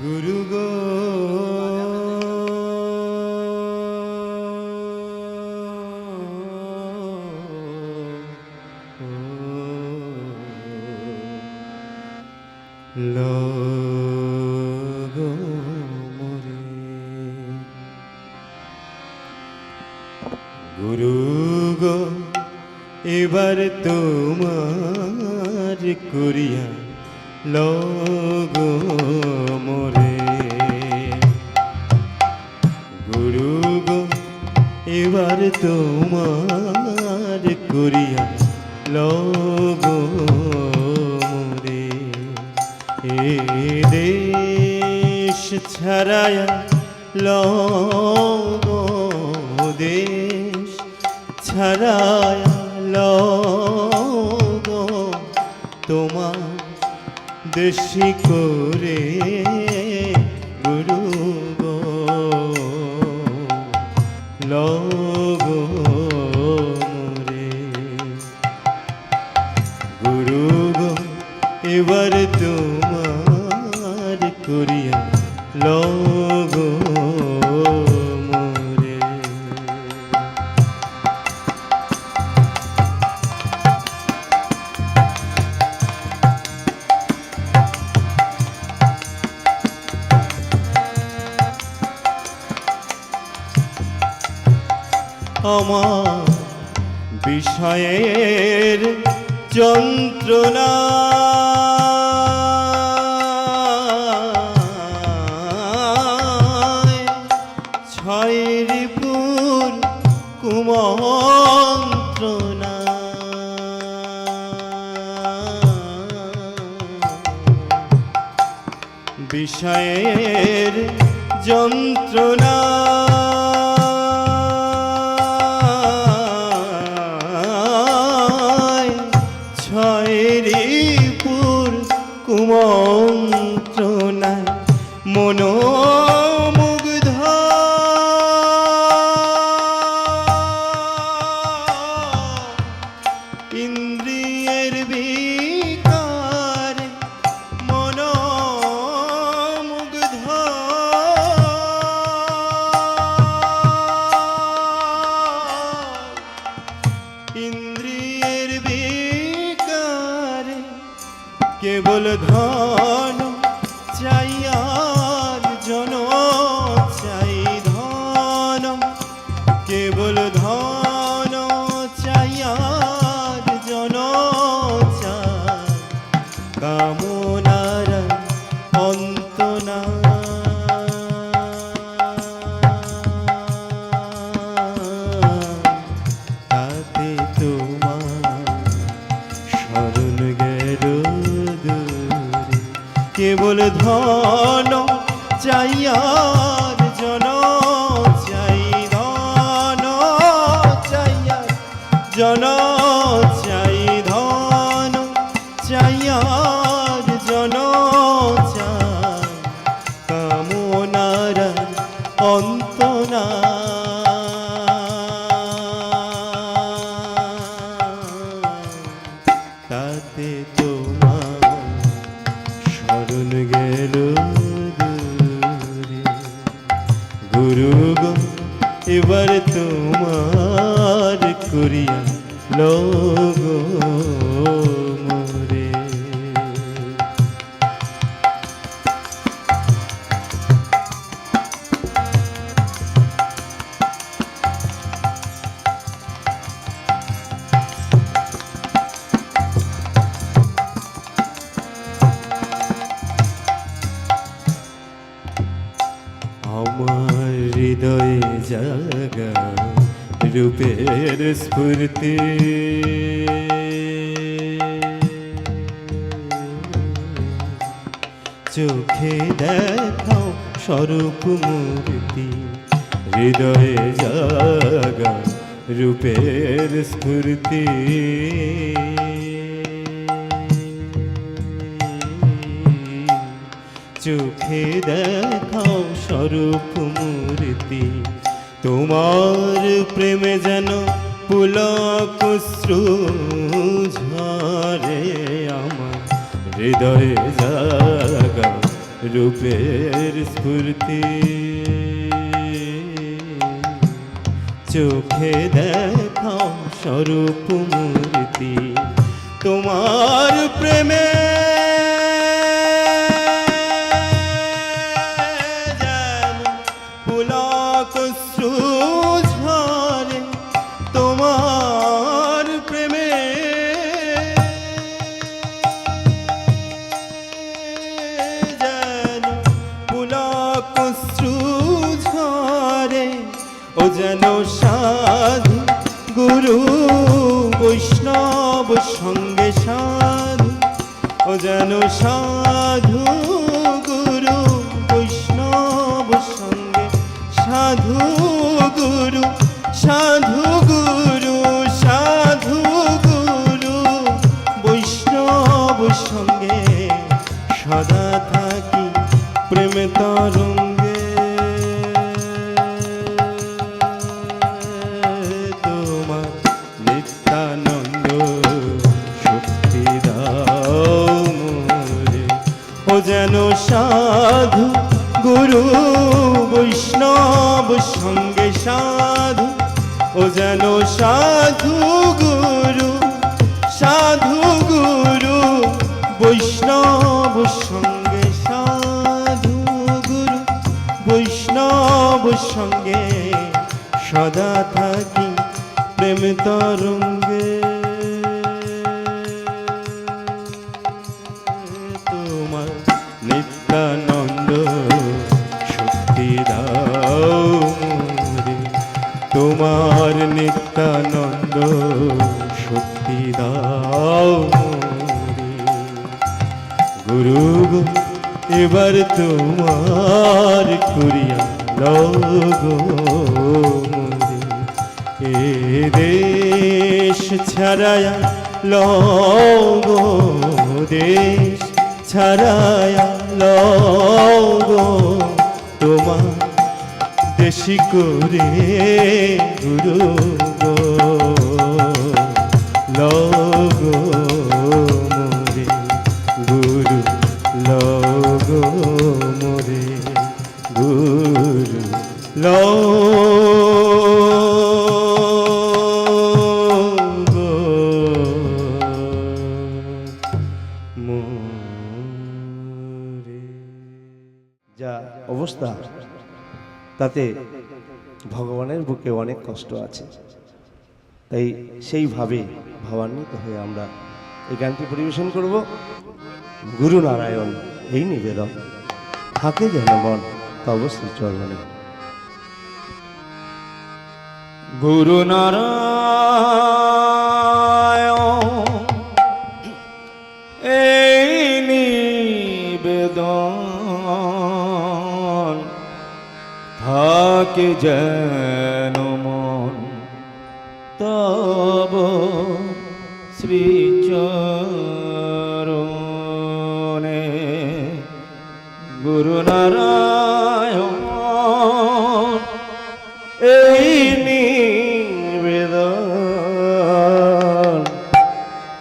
গুরু গো logo মোরে গুরু গো এবার তোমার করিয়া লগো মোরে গুরু গো এবার তোমার করিয়া লগো মোরে এ দেশ ছাড়ায়া লগো দেশ ছাড়ায়া লগো তোমার দেশি করে গুরু গো লগো মোরে গুরু গো এবার তোমার করিয়া লগো মোরে আমার বিষয়ের যন্ত্রণা ছয়রিপুর কুমন্ত্রণা বিষয়ের যন্ত্রণা ছয়রিপুর কুমন্ত্রণা মনোমুগ্ধ ইন্দ্রিয়ের বিকার মনোমুগ্ধ ইন্দ্রিয়ের বিকার কেবল ধন চাই আর জন চাই ধন কেবল ধন চাই আর জন চাই কামনার অন্ত না তাতে তোমার শরণ গেল কেবল ধন চাই আর জন চাই ধন চাই আর জন চাই ধন চাই আর জন চাই কামনার অন্ত না তাতে তোমার শরণ গেল গুরু গো এবার তোমার করিয়া লগো মোরে আমার হৃদয়ে জাগা রূপের স্ফূর্তি চোখে দেখাও স্বরূপ মূর্তি হৃদয়ে জাগা রূপের স্ফূর্তি চোখে দেখাও স্বরূপ মূর্তি তোমার প্রেমে যেন পুলক অশ্রু ঝরে আমার হৃদয়ে জাগা রূপের স্ফূর্তি চোখে দেখাও স্বরূপ মূর্তি তোমার প্রেমে যেন পুলক অশ্রু ঝরে তোমার প্রেমে যেন পুলক অশ্রু ঝরে ও যেন সাধু গুরু বৈষ্ণব সঙ্গে সাধু ও যেন সাধু গুরু বৈষ্ণব সঙ্গে সাধু গুরু সাধু গুরু সাধু গুরু বৈষ্ণব সঙ্গে সদা থাকি প্রেম তরঙ্গে তোমার নিত্যানন্দ শক্তি দাও মোরে ও যেন সাধু গুরু বৈষ্ণব সঙ্গে সাধু ও যেন সাধু গুরু বৈষ্ণব সঙ্গে সাধু গুরু বৈষ্ণব সঙ্গে সদা থাকি প্রেম তরঙ্গে তোমার নিত্যানন্দ শক্তি দাও মোরে তোমার নিত্যানন্দ শক্তি দাও মোরে গুরু গো এবার তোমার করিয়া লগো মোরে এ দেশ ছাড়ায়া লগো দেশ ছাড়ায়া লগো তোমার দেশি করে গুরু গো লগো মোরে গুরু লগো মোরে গুরু লগো মোরে। যা অবস্থা তাতে ভগবানের বুকে অনেক কষ্ট আছে, তাই সেইভাবে ভাবান্বিত হয়ে আমরা এই গানটি পরিবেশন করব। গুরু নারায়ণ এই নিবেদন, থাকে যেন মন তব শ্রীচরণে। গুরু নারায়ণ এই নিবেদন, থাকে যেন মন তব শ্রীচরণে। গুরু নারায়ণ এই নিবেদন,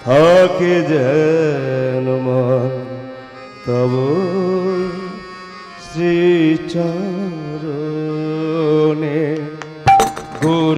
থাকে যেন মন তব শ্রীচরণে।